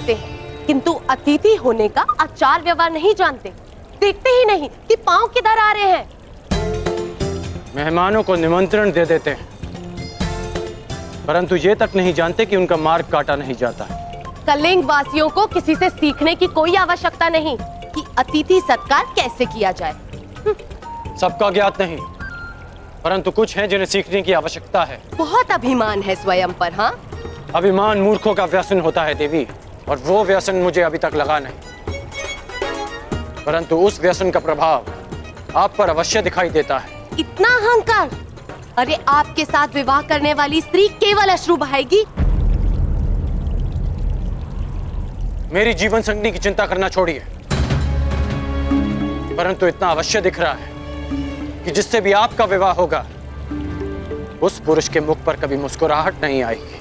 जानते हैं, किंतु अतिथि होने का आचार व्यवहार नहीं जानते। देखते ही नहीं कि पांव किधर आ रहे हैं। मेहमानों को निमंत्रण दे देते हैं, परंतु ये तक नहीं जानते कि उनका मार्ग काटा नहीं जाता। कलिंग वासियों को किसी से सीखने की कोई आवश्यकता नहीं कि अतिथि सत्कार कैसे किया जाए। सबका ज्ञात नहीं, परंतु कुछ हैं जिन्हें सीखने की आवश्यकता है। बहुत अभिमान है स्वयं पर। हाँ, अभिमान मूर्खों का व्यसन होता है देवी, और वो व्यसन मुझे अभी तक लगा नहीं, परंतु उस व्यसन का प्रभाव आप पर अवश्य दिखाई देता है। इतना अहंकार! अरे आपके साथ विवाह करने वाली स्त्री केवल अश्रु बहाएगी। मेरी जीवन संगनी की चिंता करना छोड़िए, परंतु इतना अवश्य दिख रहा है कि जिससे भी आपका विवाह होगा उस पुरुष के मुख पर कभी मुस्कुराहट नहीं आएगी।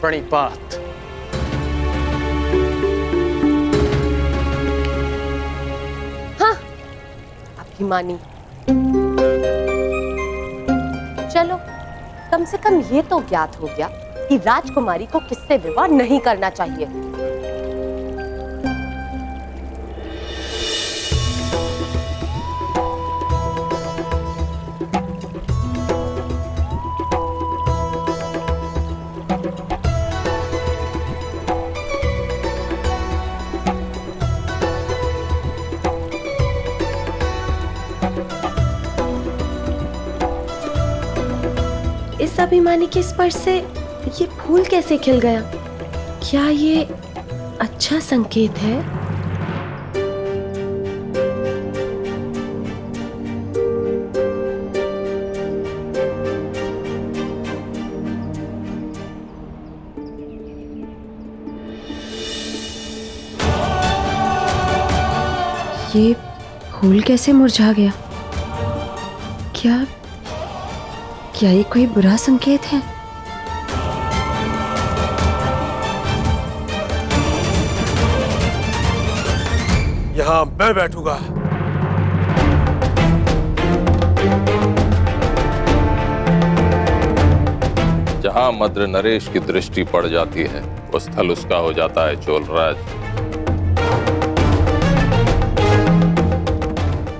प्रणिपात। हाँ, अभिमानी। चलो, कम से कम ये तो ज्ञात हो गया कि राजकुमारी को किससे विवाह नहीं करना चाहिए। इस अभिमानी के स्पर्श से ये फूल कैसे खिल गया? क्या ये अच्छा संकेत है? ये फूल कैसे मुरझा गया? क्या ये कोई बुरा संकेत है? यहाँ मैं बैठूंगा। जहां मद्र नरेश की दृष्टि पड़ जाती है वो स्थल उसका हो जाता है चोलराज।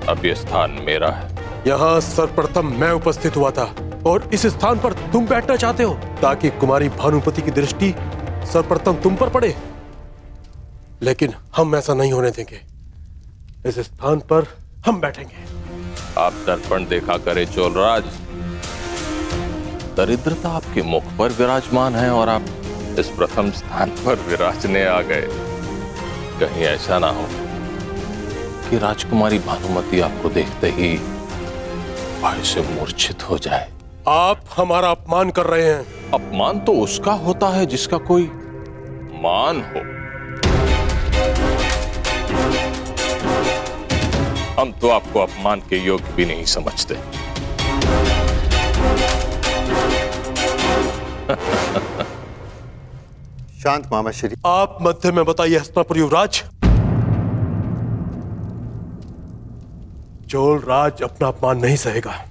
अब ये स्थान मेरा है। यहाँ सर्वप्रथम मैं उपस्थित हुआ था और इस स्थान पर तुम बैठना चाहते हो ताकि कुमारी भानुपति की दृष्टि सर्वप्रथम तुम पर पड़े, लेकिन हम ऐसा नहीं होने देंगे। इस स्थान पर हम बैठेंगे। आप दर्पण देखा करे चोलराज, दरिद्रता आपके मुख पर विराजमान है और आप इस प्रथम स्थान पर विराजने आ गए। कहीं ऐसा ना हो कि राजकुमारी भानुमति आपको देखते ही भय से मूर्छित हो जाए। आप हमारा अपमान कर रहे हैं। अपमान तो उसका होता है जिसका कोई मान हो। हम तो आपको अपमान के योग्य भी नहीं समझते। शांत मामा श्री। आप मध्य में बताइए हस्तिनापुर युवराज। चोलराज अपना अपमान नहीं सहेगा।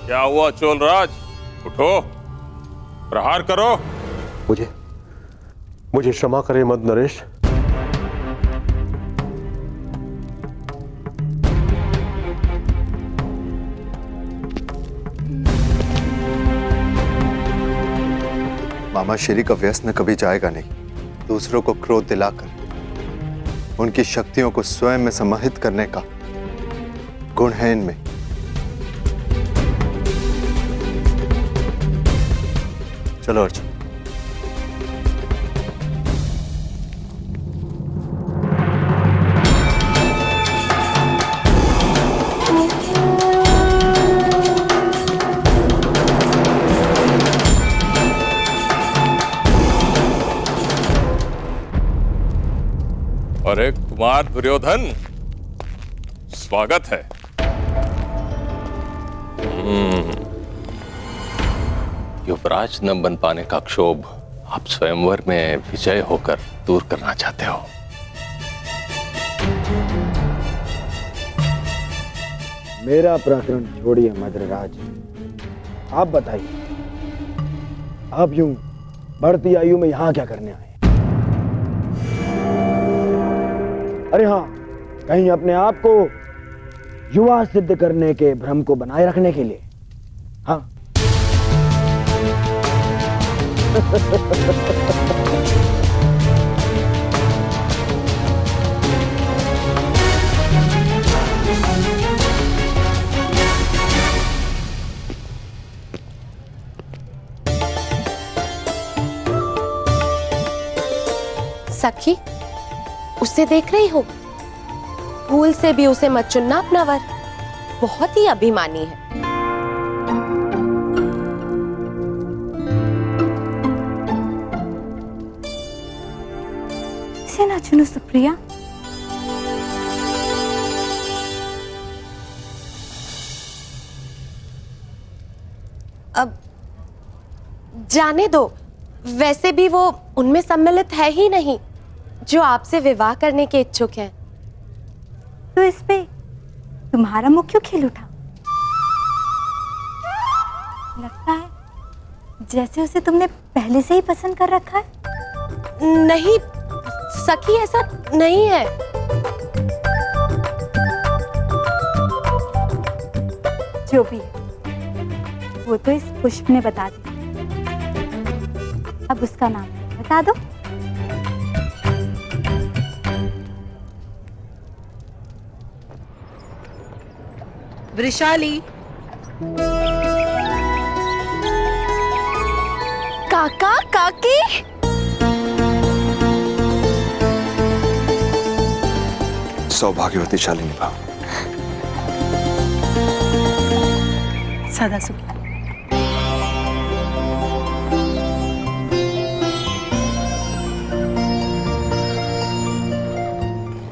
क्या हुआ चोलराज? उठो, प्रहार करो। मुझे क्षमा करें मद नरेश। मामा श्री का व्यसन कभी जाएगा नहीं। दूसरों को क्रोध दिलाकर उनकी शक्तियों को स्वयं में समाहित करने का गुण है इनमें। चलो अर्जुन। अरे कुमार दुर्योधन, स्वागत है। युवराज न बन पाने का क्षोभ आप स्वयंवर में विजय होकर दूर करना चाहते हो। मेरा प्रकरण छोड़िए मद्रराज, आप बताइए, आप यूं बढ़ती आयु में यहां क्या करने आए? अरे हाँ, कहीं अपने आप को युवा सिद्ध करने के भ्रम को बनाए रखने के लिए? हाँ। सखी, उसे देख रही हो? भूल से भी उसे मत चुनना अपना वर, बहुत ही अभिमानी है। इसे ना चुनो सुप्रिया। अब जाने दो, वैसे भी वो उनमें सम्मिलित है ही नहीं जो आपसे विवाह करने के इच्छुक हैं। तो इस पे तुम्हारा मुंह क्यों खिल उठा? लगता है जैसे उसे तुमने पहले से ही पसंद कर रखा है। नहीं सखी, ऐसा नहीं है। जो भी है, वो तो इस पुष्प ने बता दिया। अब उसका नाम बता दो। वृषाली। काका काकी, सौभाग्यवती शालिनी भाव। सदा सुखी।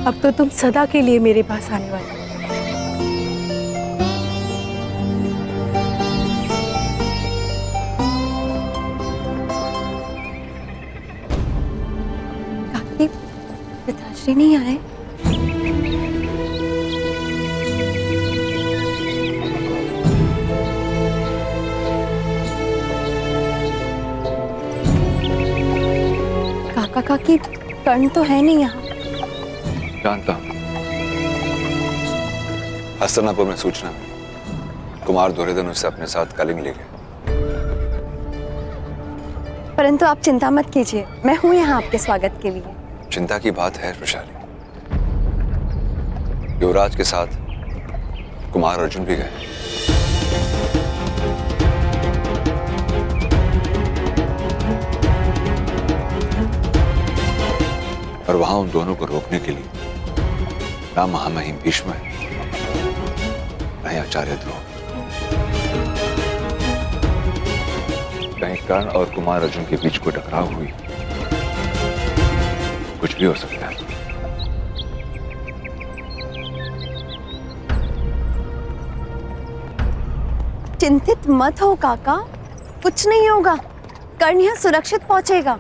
अब तो तुम सदा के लिए मेरे पास आने वाले। काकी, पिताश्री नहीं आए? काका काकी, कर्ण तो है नहीं यहाँ। जानता हूं। हस्तिनापुर में सूचना मिली, कुमार दुर्योधन उससे अपने साथ कलिंग ले गए। परंतु आप चिंता मत कीजिए, मैं हूं यहाँ आपके स्वागत के लिए। चिंता की बात है वृषाली, युवराज के साथ कुमार अर्जुन भी गए। और वहां उन दोनों को रोकने के लिए ना महामहिम भीष्म है, ना ही आचार्य ध्रुव। कहीं कर्ण और कुमार अर्जुन के बीच कोई टकराव हुई, कुछ भी हो सकता है। चिंतित मत हो काका, कुछ नहीं होगा। कर्ण यहाँ सुरक्षित पहुंचेगा।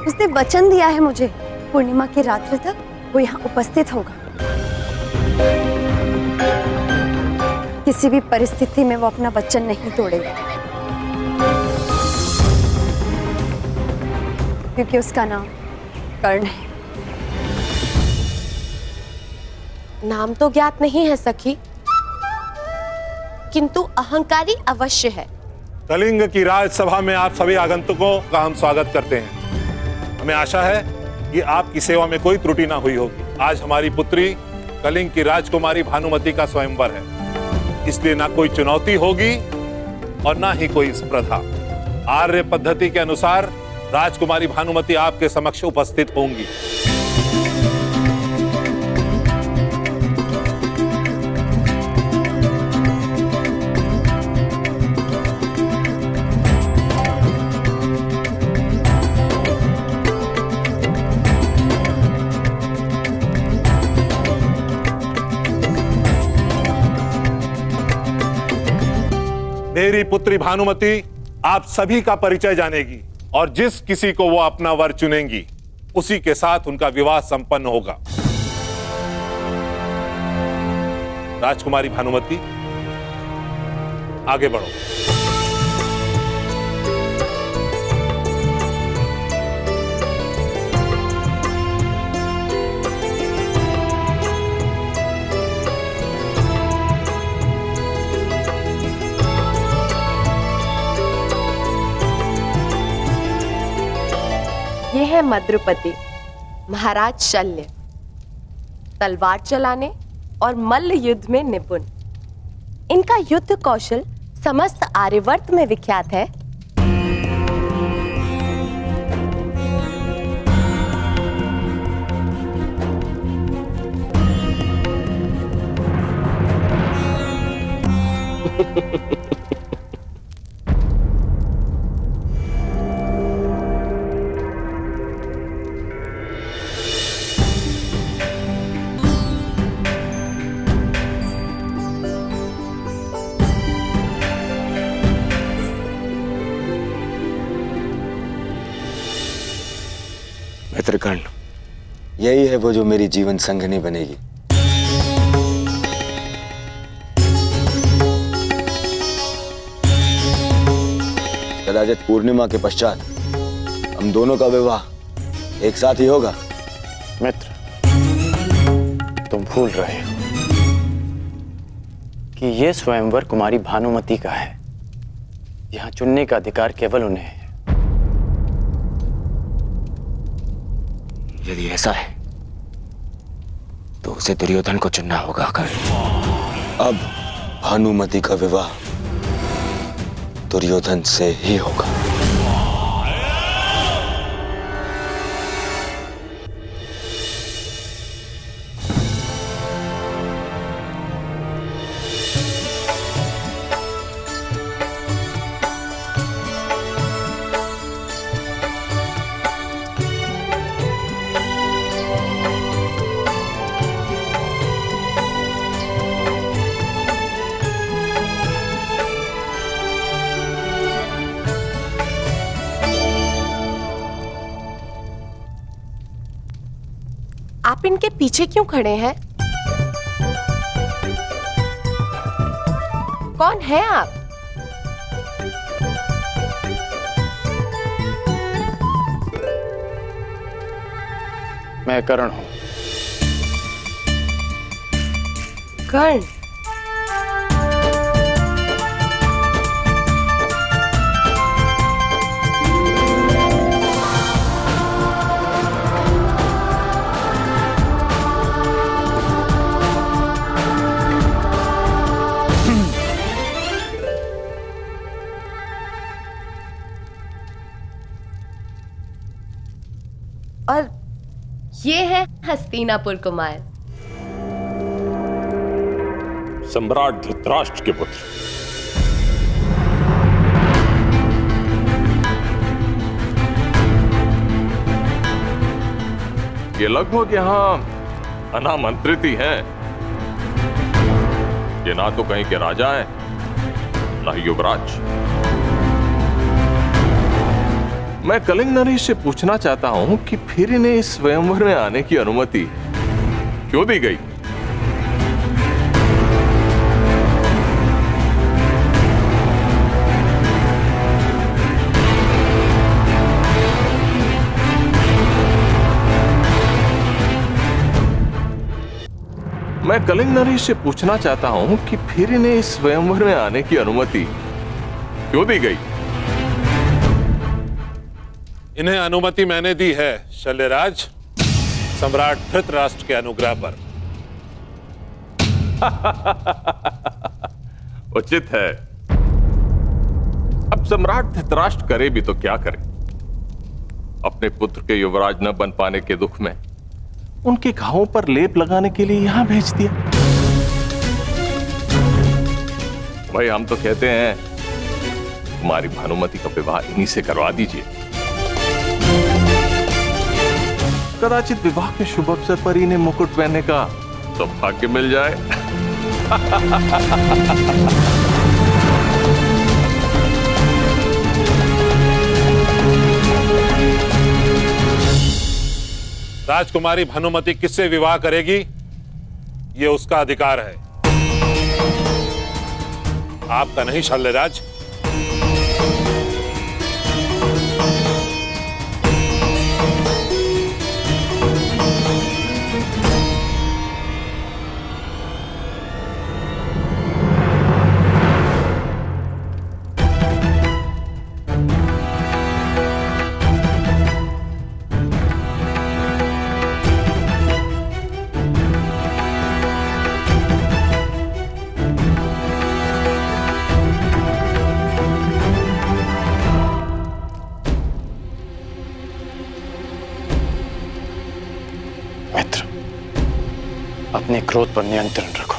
उसने वचन दिया है मुझे, पूर्णिमा की रात्रि तक वो यहाँ उपस्थित होगा। किसी भी परिस्थिति में वो अपना वचन नहीं तोड़ेगा, क्योंकि उसका नाम कर्ण है। नाम तो ज्ञात नहीं है सखी, किंतु अहंकारी अवश्य है। कलिंग की राजसभा में आप सभी आगंतुकों का हम स्वागत करते हैं। हमें आशा है कि आपकी सेवा में कोई त्रुटि ना हुई होगी। आज हमारी पुत्री कलिंग की राजकुमारी भानुमति का स्वयंवर है, इसलिए ना कोई चुनौती होगी और ना ही कोई स्पर्धा। आर्य पद्धति के अनुसार राजकुमारी भानुमति आपके समक्ष उपस्थित होंगी। मेरी पुत्री भानुमति आप सभी का परिचय जानेगी और जिस किसी को वो अपना वर चुनेंगी उसी के साथ उनका विवाह संपन्न होगा। राजकुमारी भानुमति, आगे बढ़ो। ये है मद्रुपति, महाराज शल्य, तलवार चलाने और मल्ल युद्ध में निपुण। इनका युद्ध कौशल समस्त आर्यवर्त में विख्यात है। मित्रकर्ण, यही है वो जो मेरी जीवन संगिनी बनेगी। कदाचित पूर्णिमा के पश्चात हम दोनों का विवाह एक साथ ही होगा। मित्र, तुम भूल रहे हो कि यह स्वयंवर कुमारी भानुमति का है। यहां चुनने का अधिकार केवल उन्हें है। यदि ऐसा है तो उसे दुर्योधन को चुनना होगा। अब भानुमति का विवाह दुर्योधन से ही होगा। आप इनके पीछे क्यों खड़े हैं? कौन है आप? मैं कर्ण हूं। कर्ण? और ये है हस्तिनापुर कुमार, सम्राट धृतराष्ट्र के पुत्र। ये लगभग यहां अनामंत्रित ही हैं। ये ना तो कहीं के राजा हैं, ना ही युवराज। मैं कलिंग नरेश से पूछना चाहता हूं कि फिर इन्हें इस स्वयंवर में आने की अनुमति क्यों दी गई? मैं कलिंग नरेश से पूछना चाहता हूं कि फिर इन्हें इस स्वयंवर में आने की अनुमति क्यों दी गई? इन्हें अनुमति मैंने दी है शल्यराज, सम्राट धृतराष्ट्र के अनुग्रह पर। उचित है। अब सम्राट धृतराष्ट्र करे भी तो क्या करे? अपने पुत्र के युवराज न बन पाने के दुख में उनके घावों पर लेप लगाने के लिए यहां भेज दिया। भाई, हम तो कहते हैं तुम्हारी भानुमति का विवाह इन्हीं से करवा दीजिए। कदाचित विवाह के शुभ अवसर पर इन्हें मुकुट पहनने का सौभाग्य मिल जाए। राजकुमारी भानुमति किससे विवाह करेगी ये उसका अधिकार है, आपका नहीं शल्यराज। मित्र, अपने क्रोध पर नियंत्रण रखो।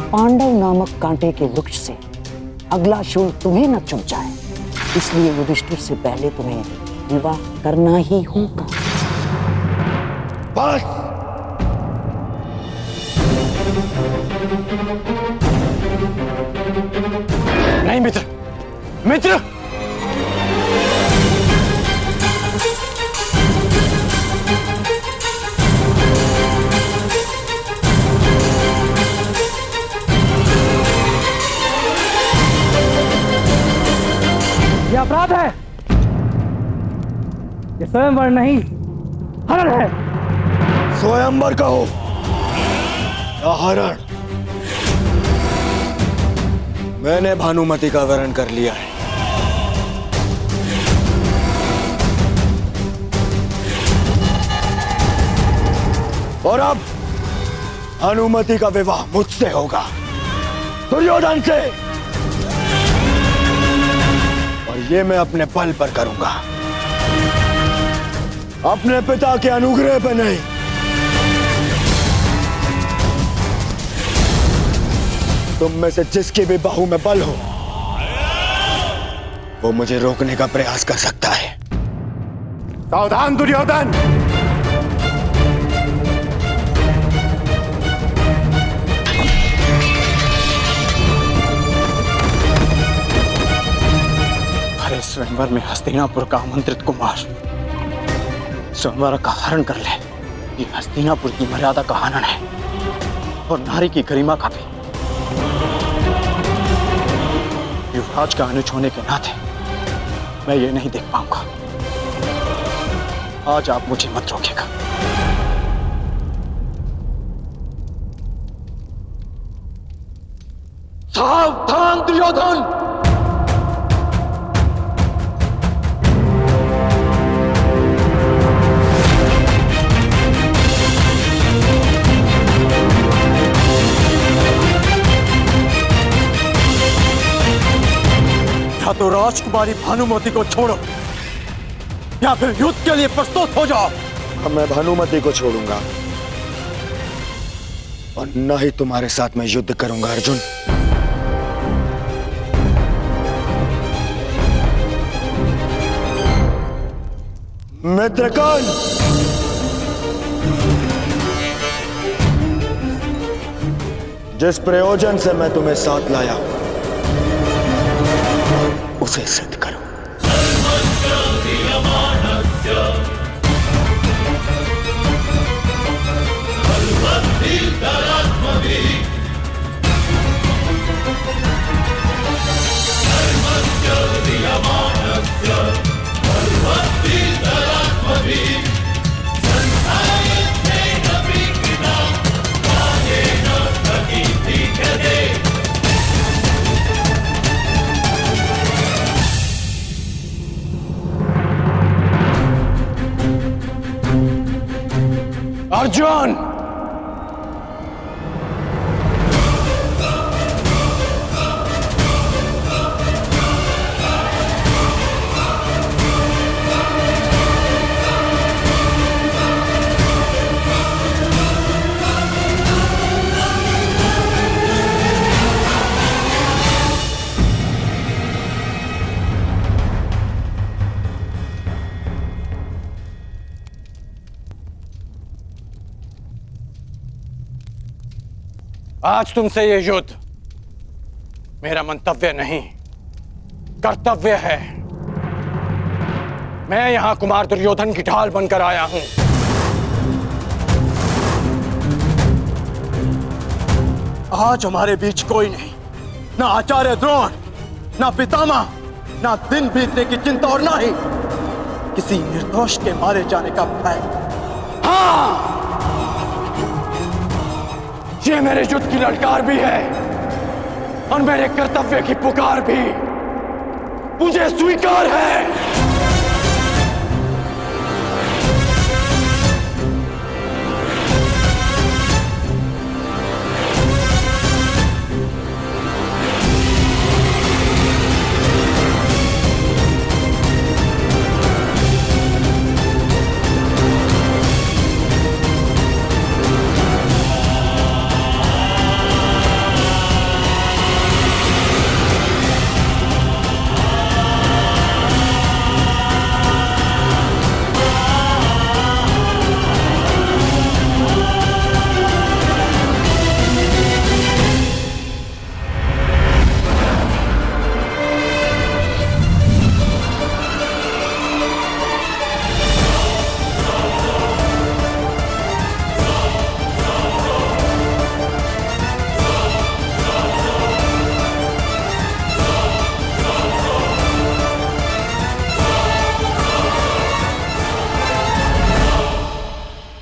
पांडव नामक कांटे के वृक्ष से अगला शूल तुम्हें न चुभ जाए, इसलिए युधिष्ठिर से पहले तुम्हें विवाह करना ही होगा। बस नहीं मित्र, मित्र, यह अपराध है, ये स्वयंवर नहीं हरण है। स्वयंवर कहो या हरण, मैंने भानुमति का वरण कर लिया है। और अब भानुमति का विवाह मुझसे होगा, दुर्योधन से। और ये मैं अपने बल पर करूंगा, अपने पिता के अनुग्रह पर नहीं। तुम में से जिसकी भी बाहु में बल हो, वो मुझे रोकने का प्रयास कर सकता है। सावधान दुर्योधन! अरे स्वयंवर में हस्तिनापुर का आमंत्रित कुमार स्वयंवर का हरण कर ले, ये हस्तिनापुर की मर्यादा का हनन है और नारी की गरिमा का भी। युवराज का अनुज होने के नाते मैं ये नहीं देख पाऊंगा। आज आप मुझे मत रोकेगा। सावधान दुर्योधन! या तो राजकुमारी भानुमति को छोड़ो या फिर युद्ध के लिए प्रस्तुत हो जाओ। अब मैं भानुमति को छोड़ूंगा और न ही तुम्हारे साथ मैं युद्ध करूंगा अर्जुन। मित्रगण, जिस प्रयोजन से मैं तुम्हें साथ लाया हूं उसे सिद्ध करो। अर्जुन, आज तुमसे ये युद्ध मेरा मंतव्य नहीं, कर्तव्य है। मैं यहां कुमार दुर्योधन की ढाल बनकर आया हूं। आज हमारे बीच कोई नहीं, ना आचार्य द्रोण, ना पितामह, ना दिन बीतने की चिंता और ना ही किसी निर्दोष के मारे जाने का भय। हाँ, ये मेरे युद्ध की ललकार भी है और मेरे कर्तव्य की पुकार भी मुझे स्वीकार है।